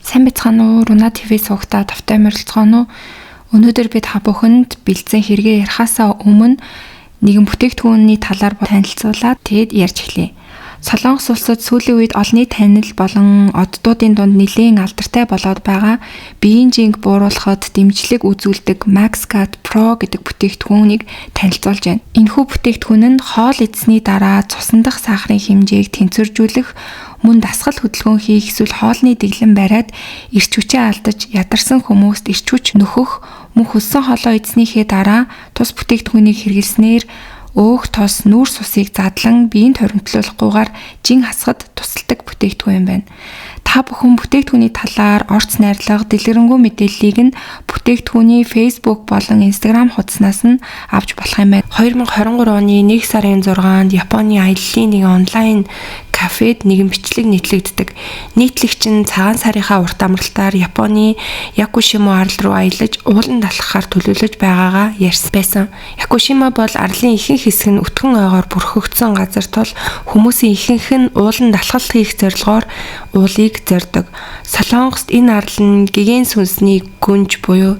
Сайн бацхан уу, Руна ТV суугтаа тавтай морилцгоно. Өнөөдөр бид та бүхэнд бэлдсэн хэрэгээ ярихаасаа өмнө нэгэн бүтээгдэхүүний талаар танилцуулаад тэгэд ярьж эхлэе. Солонгос улсад сүүлийн үед олонний танил болон оддуудын дунд нэлийн алдартай болоод байгаа биеийн жинг бууруулахад дэмжлэг үзүүлдэг MaxGuard Pro гэдэг бүтээгдэхүүнийг танилцуулж байна. Энэхүү бүтээгдэхүүн нь хоол идсэний дараа цусан дахь сахарын хэмжээг тэнцвэржүүлэх, мөн дасгал хөдөлгөөн хийх эсвэл хоолны дэглэм бариад эрч хүчээ алдаж ядарсан хүмүүст эрч хүч нөхөх, мөн хөссөн хоолоо идснийхээ дараа тус бүтээгдэхүүнийг хэрэглэснээр өөх тос нүүрс усыг задлан биеинд хоримтлуулахгүйгээр жин хасахад тусалдаг бүтээгдэхүүн байна. Та бүхэн бүтээгдэхүүний талаар орц найрлага, дэлгэрэнгүй мэдээллийг нь бүтээгдэхүүний Facebook болон Instagram хуудаснаас нь авч болох юм байна. 2023 оны 1 сарын 6-нд Японы аяллаа нэг онлайн кафед нэгэн бичлэг нийтлэгддэг. Нийтлэгч нь цагаан сарынхаа урт амралтаар Японы Якушима арал руу аялаж уулан далхахаар төлөвлөж байгаагаа ярьсан байсан. Якушима бол арлын ихэнх хэсэг нь өтгөн ойгоор бүрхэгдсэн газар тул хүмүүсийн ихэнх нь уулан далхал хийх зорилгоор уулыг зорддог. Солонгост энэ арал нь гэгэн сүнсний гүнж буюу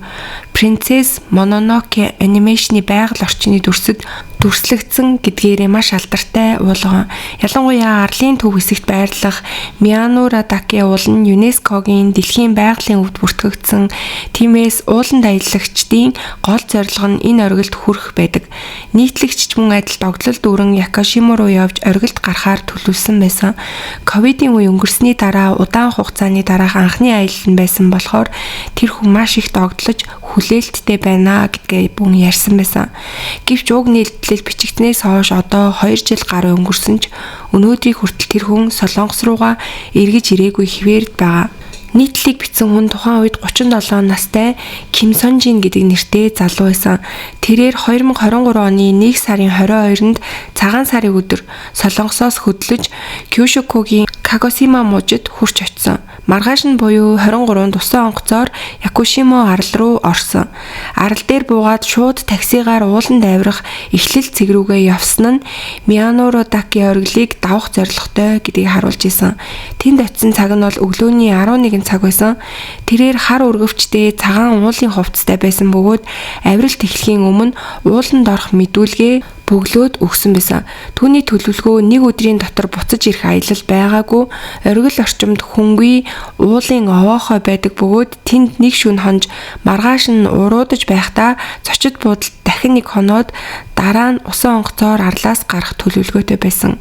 Princess Mononoke анимашны байгаль орчны дүрслэгдсэн гэдгээрээ маш алдартай уулган. Ялангуяа арлын төв хэсэгт байрлах Miyanoradake уул нь ЮНЕСКОгийн дэлхийн байгалийн өвд бүртгэгдсэн. Тиймээс ууланд аялагчдын гол зорилго нь энэ оргилд хүрэх байдаг. Нийтлэгч мөн адил догтлол дүүрэн Якушима руу явж оргилд гарахаар төлөвлөсөн байсан. Ковидын үе өнгөрсний дараа удаан хугацааны дараах анхны аялал нь байсан болохоор тэр хүн маш их догтлож хүлээлттэй байна гэдгээ бүхэн ярьсан байсан. Гэвч уг нийтлэл бичигдснээс хойш одоо 2 жил гаруй өнгөрсөн ч өнөөдрийг хүртэл тэр хүн Солонгос руугаа эргэж ирээгүй хэвээрд байгаа. Нийтлэлийг бичсэн хүн тухайн үед 37 настай Ким Сонжин гэдэг нэртэй залуу байсан. Тэрээр 2023 оны 1 сарын 22-нд цагаан сарын өдөр Солонгосоос хөдлөж Кёшокогийн Кагосима мужид хурч очсон. Маргааш нь буюу 23-нд усан онгоцоор Якушима арал руу орсон. Арал дээр буугаад шууд таксигаар ууланд авирах эхлэл цэг рүүгээ явсан нь Miyanoradake оргилыг давах зорилготой гэдгийг харуулж исэн. Тэнд очисон цаг нь бол өглөөний 11 цаг байсан. Тэрээр хар өргөвчтэй цагаан уулын хувцастай байсан бөгөөд авиралт эхлэхийн өмнө ууланд орох мэдүүлгээ бөглөөд өгсөн байсан. Түүний төлөвлөгөө нэг өдрийн дотор буцаж ирэх аялал байгаагүй. Оргил орчимд хүнгүй уулын овоохой байдаг бөгөөд тэнд нэг шөнө хонж маргааш нь уруудаж байхдаа зочид буудалд дахин нэг хоноод дараа нь усан онгоцоор арлаас гарах төлөвлөгөөтэй байсан.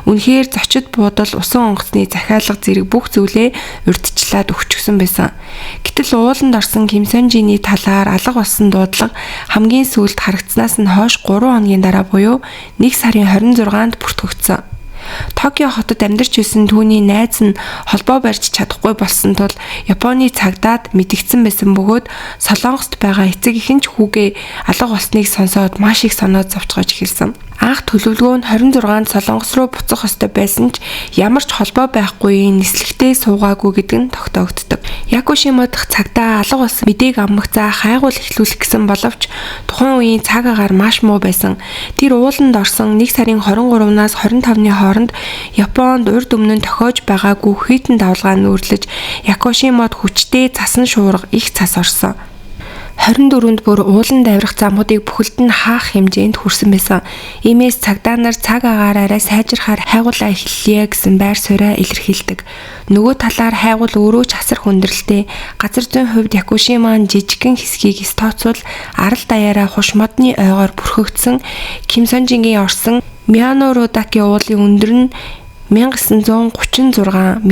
Үнэхээр зочид буудал усан онгоцны захиалга зэрэг бүх зүйлээ урьдчилаад өгчихсөн байсан. Гэтэл ууланд орсон Ким Сонжины талаар алга болсон дуудлага хамгийн сүүлд харагдсанаас нь хойш 3 хоногийн дараа буюу 1 сарын 26-нд бүртгэгдсэн. Токио хотод амьдарч байсан түүний найз нь холбоо барьж чадахгүй болсон тул Японы цагдаад мэдгдсэн байсан бөгөөд Солонгост байгаа эцэг эхэн ч хүүгээ алга болсныг сонсоод маш их санаа зовчгож эхэлсэн. Анх төлөвлөгөө нь 26-нд Солонгос руу буцах ёстой байсан ч ямар ч холбоо байхгүй нислэгтэй суугаагүй гэдэг нь тогтоогддог. Якушима дахь цагдаа алга болсон мэдээг аммагцаа хайгуул эхлүүлэх гэсэн боловч тухайн үеийн цаг агаар маш муу байсан. Тэр ууланд орсон 1 сарын 23-наас 25-ны хооронд Японд урд өмнө нь тохиож байгаагүй хитэн давлгаа нүүрлэж Якушимад хүчтэй цасан шуурга их цас орсон. 24-нд бүр ууланд авирах замуудыг бүхэлд нь хаах хэмжээнд хүрсэн байсан. Иймээс цагдаа нар цаг агаараараа сайжрахаар хайгуулаа эхэллээ гэсэн байр сууриа илэрхийлдэг. Нөгөө талаар хайгуул өөрөө ч асар хүндрэлтэй. Газар зүйн хувьд Якушимаан жижигхэн хэсгийг тооцвол арал даяараа хуш модны ойгоор бүрхэгдсэн Ким Сонжингийн орсон Miyanoradake уулын өндөр нь 1936 м.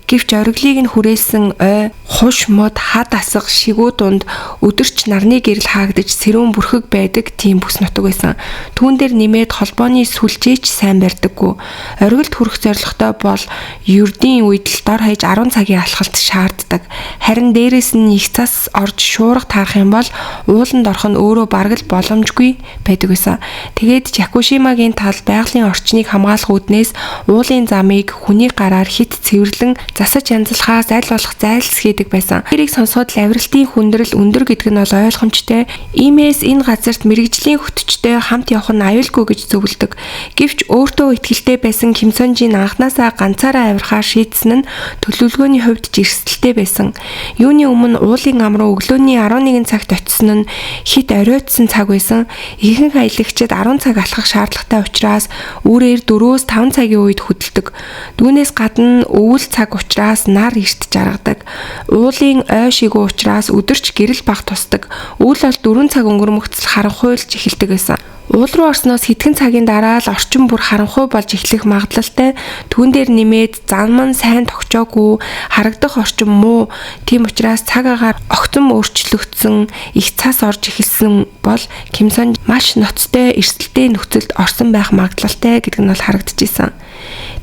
Гэвч оргилыг нь хүрээсэн ой, хуш мод, хад асах, шигүү дунд өдөрч нарны гэрэл хаагдаж сэрүүн бүрхэг байдаг тийм бүс нутаг байсан. Түүн дээр нэмээд холбооны сүлжээч сайн барьдаггүй. Оргилд хүрэх зорилготой бол ердийн үед л дор хаяж 10 цагийн алхалт шаарддаг. Харин дээрээс нь их цас орж шуурга таарах юм бол ууланд орох нь өөрөө бараг л боломжгүй байдаг байсан. Тэгээд Якушимагийн тал байгалийн орчныг хамгаалах үүднээс уулын замыг хүний гараар хит цэвэрлэн засаж янзлахаас аль болох зайлс хийдэг байсан. Тэрийг сонсоход авиралтын хүндрэл өндөр гэдэг нь бол ойлгомжтой. Иймээс энэ газарт мэрэгжлийн хөтчтэй хамт явах нь аюулгүй гэж зөвлөдөг. Гэвч өөртөө итгэлтэй байсан Ким Сон Жин анханасаа ганцаараа авирахаар шийдсэн нь төлөвлөгөөний хувьд жирсэлтэй байсан. Юуны өмнө уулын ам руу өглөөний 11 цагт очисон нь хит оройтсон цаг байсан. Ихэнх аялагчид 10 цаг алхах шаардлагатай учраас үүрээр 4-5 цагийн үед хөдөлдөг. Түүнээс гадна өвөл цаг учраас нар эрт жаргадаг. Уулын ой шигүү учраас өдөрч гэрэл баг тусдаг. Өвөл бол 4 цаг өнгөрмөгцөл харанхуйлж эхэлдэг байсан. Уул руу орсноос хэдхэн цагийн дараа л орчин бүр харанхуй болж эхлэх магадлалтай. Түүн дээр нэмээд зам нь сайн тогтчоогүй, харагдах орчин муу. Тийм учраас цаг агаар огцом өөрчлөгдсөн, их цас орж эхэлсэн бол Ким Сон маш ноцтой эрсдэлтэй нөхцөлд орсон байх магадлалтай гэдэг нь бол харагдчихсан.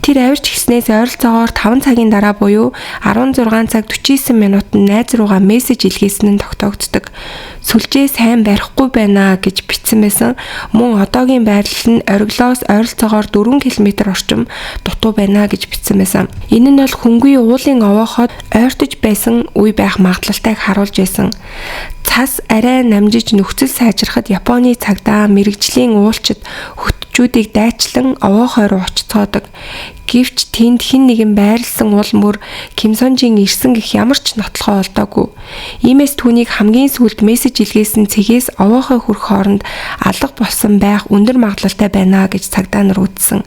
Тэр авирч гиснээс ойролцоогоор 5 цагийн дараа буюу 16 цаг 49 минутанд найз руугаа мессеж илгээсэн нь тогтоогддог. Сүлжээ сайн барихгүй байна гэж бичсэн байсан. Мөн одоогийн байрлал нь ориглоос ойролцоогоор 4 км орчим дутуу байна гэж бичсэн байсан. Энэ нь бол хөнгөн уулын овооход ойртож байсан үе байх магадлалтайг харуулж байсан. Цас арай намжиж нөхцөл сайжрахад Японы цагдаа мэрэгжлийн уулчид хөтчүүдийг дайчлан овоохой руу очицоодог. Гэвч тэнд хэн нэгэн байрлсан уул мөр Ким Сон Жин ирсэн гэх ямар ч нотлохоо олдоогүй. Иймээс түүнийг хамгийн сүүлд мессеж илгээсэн цэгээс овоохой хүрэх хооронд алга болсон байх өндөр магадлалтай байна гэж цагдаа нар үзсэн.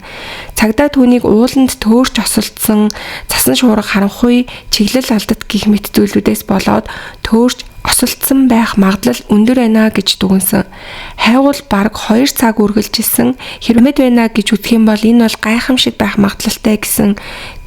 Цагдаа түүнийг ууланд төөрч осолдсон, цасан шуурга харанхуй, чиглэл алдат гэх мэт зүйлүүдээс болоод төөрч осолдсон байх магадлал өндөр байна гэж дүгнсэн. Хайгуул бараг 2 цаг үргэлжилсэн. Хэрмэд байна гэж үзэх юм бол энэ бол гайхамшиг байх магадлалтай гэсэн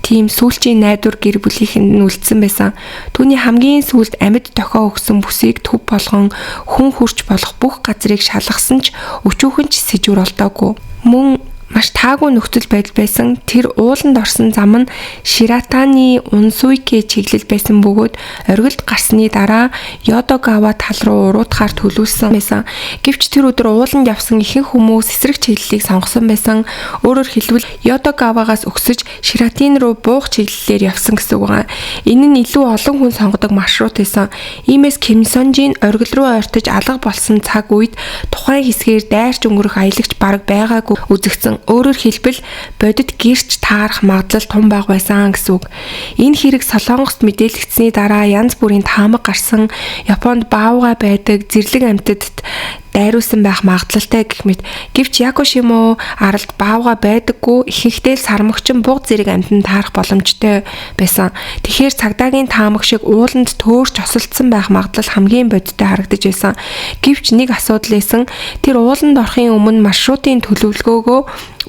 тийм сүүлчийн найдвар гэр бүлийнхэнд нь үлдсэн байсан. Түүний хамгийн сүүлд амьд дохио өгсөн бүсийг төв болгон хүн хурч болох бүх газрыг шалгасан ч өчүүхэн ч сэжвэр олдоогүй. Мөн маш таагүй нөхцөл байдал байсан. Тэр ууланд орсон зам нь Ширатаны Унсуйке чиглэл байсан бөгөөд оргилд гарсны дараа Йодогава тал руу уруудахаар төлөвлөсөн байсан. Гэвч тэр өдөр ууланд явсан ихэнх хүмүүс эсрэг чиглэлийг сонгосон байсан. Өөрөөр хэлбэл Йодогавагаас өгсөж Ширатин руу буух чиглэлээр явсан гэсэн үг байна. Энэ нь илүү олон хүн сонгодог маршрут байсан. Иймээс Ким Сон Жин оргил руу ойртож алга болсон цаг үед тухайн хэсгээр дайрч өнгөрөх аялагч бараг байгаагүй үзэгдсэн. Өөрөөр хэлбэл бодит гэрч таарах магадлал том бага байсан гэсэн үг. Энэ хэрэг Солонгост мэдээлэгдсэний дараа янз бүрийн таамаг гарсан. Японд баавга байдаг зэрлэг амьтадд дайруулсан байх магадлалтай гэх мэт. Гэвч Якушимо аралд баавга байдаггүй, ихэнхдээ сармөгчин буг зэрэг амьтанд таарах боломжтой байсан. Тэгэхээр цагдаагийн таамаг шиг ууланд төөрч осолдсон байх магадлал хамгийн бодиттой харагдаж байсан. Гэвч нэг асуудал байсан. Тэр ууланд орохын өмнө маршрутын төлөвлөгөөгөө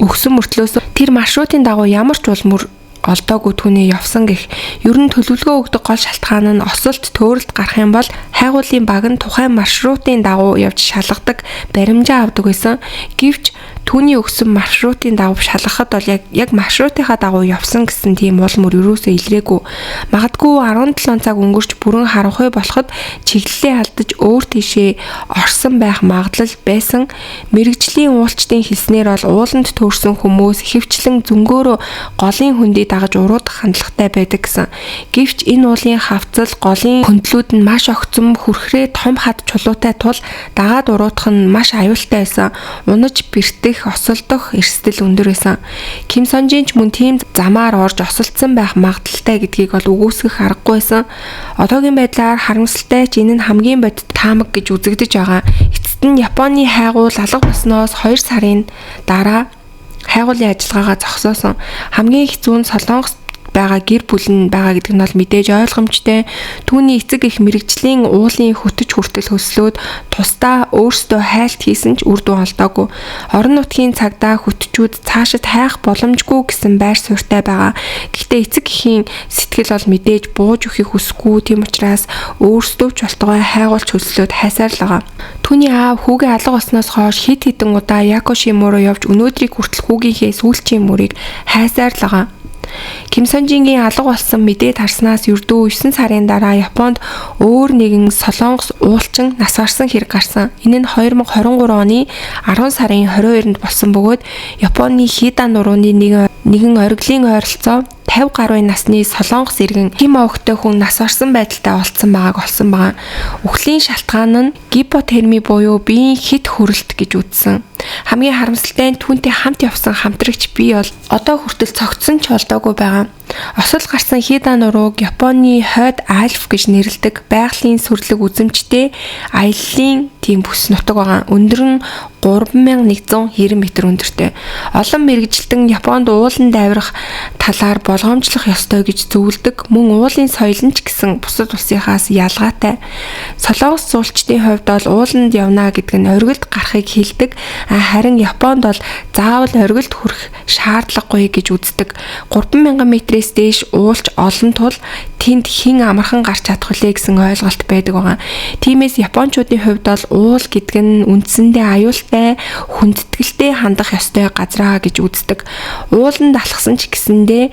өгсөн мөртлөөс тэр маршрутын дагуу ямар ч улмөр олдоогүй түүний явсан гэх. Ер нь төлөвлөгөө өгдөг гол шалтгаан нь осолт төөрөлд гарах юм бол хайгуулын баг нь тухайн маршрутын дагуу явж шалгадаг баримжаа авдаг байсан. Гэвч түүний өгсөн маршрутын дагуу шалгахад бол яг маршрутынхаа дагуу явсан гэсэн тийм уул мөр юусоо илрээгүй. Магадгүй 17 цаг өнгөрч бүрэн харанхуй болоход чиглэлээ алдаж өөр тийшээ орсон байх магадлал байсан. Мэргэжлийн уулчдын хэлснээр бол ууланд төөрсөн хүмүүс ихэвчлэн зөнгөөрөө голын хөндий дагаж уруудах хандлагатай байдаг гэсэн. Гэвч энэ уулын хавцал голын хөндлүүд нь маш огцом хүрхрээ том хад чулуутай тул дагаад уруудах нь маш аюултай байсан. Унаж бэртэх, осолдох эрсдэл өндөр байсан. Ким Сон Жин ч мөн тийм замаар орж осолдсон байх магадлалтай гэдгийг бол үгүйсгэх аргагүй байсан. Одоогийн байдлаар харамсалтай ч энэ нь хамгийн бодит таамаг гэж үзэгдэж байгаа. Эцэст нь Японы хайгуул алга болсноос 2 сарын дараа хайгуулын ажиллагаагаа зогсоосон. Хамгийн хэцүү нь Солонгост байгаа гэр бүл нь байгаа гэдэг нь бол мэдээж ойлгомжтой. Түүний эцэг их мэрэгжлийн уулын хөтөч хүртэл хөслөөд тусдаа өөрсдөө хайлт хийсэн ч үр дүн олдоогүй. Орон нутгийн цагдаа хөтчүүд цаашид хайх боломжгүй гэсэн байр суурьтай байгаа. Гэхдээ эцэг эхийн сэтгэл бол мэдээж бууж өгөхийг хүсэхгүй. Тийм учраас өөрсдөө ч болтгой хайгуулч хөслөөд хайсаар л байгаа. Түүний аав хүүгээ алга болсноос хойш хэд хэдэн удаа Якушимо руу явж өнөөдрийг хүртэл хүүгийнхээ сүүлчийн мөрийг хайсаар л байгаа. Ким Сон Жингийн алга болсон мэдээд харснаас ердөө 9 сарын дараа Японд өөр нэгэн Солонгос уулчин нас барсан хэрэг гарсан. Энэ нь 2023 оны 10 сарын 22-нд болсон бөгөөд Японы Хида нурууны нэгэн оргилын ойролцоо 50 гаруй насны Солонгос иргэн хим овогтой хүн нас орсон байдалтай олцсон байгааг олсон байгаа. Үхлийн шалтгаан нь гипотерми буюу биеийн хит хүрэлт гэж үзсэн. Хамгийн харамсалтай нь түүнтэй хамт явсан хамтрагч бие бол одоо хүртэл цогцсон ч олдоогүй байгаа. Осол гарсан хида нурууг Японы хойд альф гэж нэрлэдэг байгалийн сүрлэг үзэмжтэй аяллаа тийм бүс нутаг байгаа. Өндөр нь 3190 м өндөртэй. Олон мэрэгжилтэн Японд ууланд авирах талаар болгоомжлох ёстой гэж зөвлөдөг. Мөн уулын соёл нь ч гэсэн бусад улсынхаас ялгаатай. Солонгос суулчдын хувьд бол ууланд явна гэдэг нь оргилд гарахыг хэлдэг. Харин Японд бол заавал оргилд хүрэх шаардлагагүй гэж үздэг. 3000 м-ээс дээш уулч олон тул тэнд хэн амархан гарч чадах вүлээ гэсэн ойлголт байдаг байгаа. Тиймээс Япончуудын хувьд бол уул гэдэг нь үндсэндээ аюултай, хүндэтгэлтэй хандах ёстой газраа гэж үздэг. Ууланд алхсан ч гэсэндээ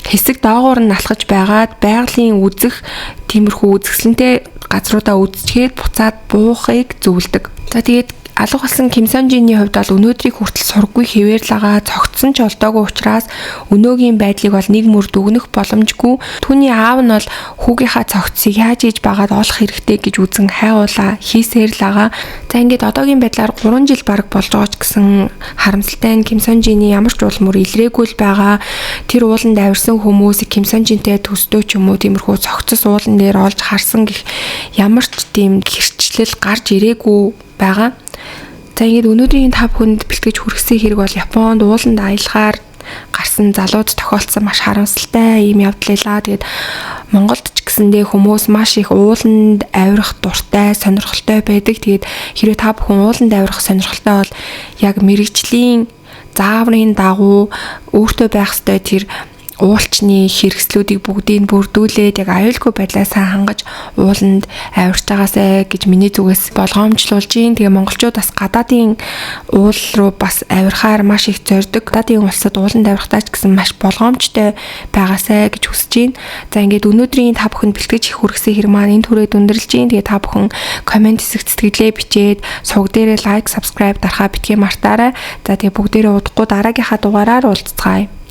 хэсэг доогуур нь алхаж байгаад байгалийн үзэх тиймэрхүү үзэсгэлэнтэй газруудаа үзчихэд буцаад буухыг зөвлөдөг. За тэгээд алга болсон Ким Сон Жиний хувьд бол өнөөдрийг хүртэл сурггүй хэвээр л байгаа, цогцсон ч олдоогүй учраас өнөөгийн байдлыг бол нэг мөр дүгнэх боломжгүй. Түүний аав нь бол хүүгийнхаа цогцсыг яаж хийж байгаад олох хэрэгтэй гэж үзэн хайгуулаа хийсээр л байгаа. За ингээд одоогийн байдлаар 3 жил бараг болж байгаа ч гэсэн харамсалтай нь Ким Сон Жиний ямар ч улмөр илрээгүй л байгаа. Тэр ууланд авирсан хүмүүс Ким Сон Жинтэй төстөө ч юм уу тиймэрхүү цогцос уулан дээр олж харсан гэх ямар ч тийм гэрчлэл гарч ирээгүй байгаа. За ингээд өнөөдрийн та бүхэнд бэлтгэж хүргэсэн хэрэг бол Японд ууланд аялахаар гарсан залууд тохиолдсон маш харамсалтай ийм явдал байлаа. Тэгээд Монголд ч гэсэндээ хүмүүс маш их ууланд авирах дуртай, сонирхолтой байдаг. Тэгээд хэрвээ та бүхэн ууланд авирах сонирхолтой бол яг мэрэгжлийн зааврын дагуу өөртөө байх ёстой тэр уулчны хэрэгслүүдийг бүгдийг бүрдүүлээд яг аюулгүй байдлаа сайн хангаж ууланд авирч байгаасай гэж миний зүгээс болгоомжлуулж гин. Тэгээ монголчууд бас гадаадын уул руу бас авирахаар маш их зорддог. Гадаадын улсад ууланд авирахтаа ч гэсэн маш болгоомжтой байгаасай гэж хүсэж гин. За ингээд өнөөдрийн та бүхэнд бэлтгэж хүргэсэн хэрэг маань энэ түрээд өндөрлж гин. Тэгээ та бүхэн комент хэсэгт сэтгэлээ бичээд сувг дээрээ лайк, subscribe дарахаа битгий мартаарай. За тэгээ бүгдээрээ удахгүй дараагийнхаа дугаараар уулзцгаая.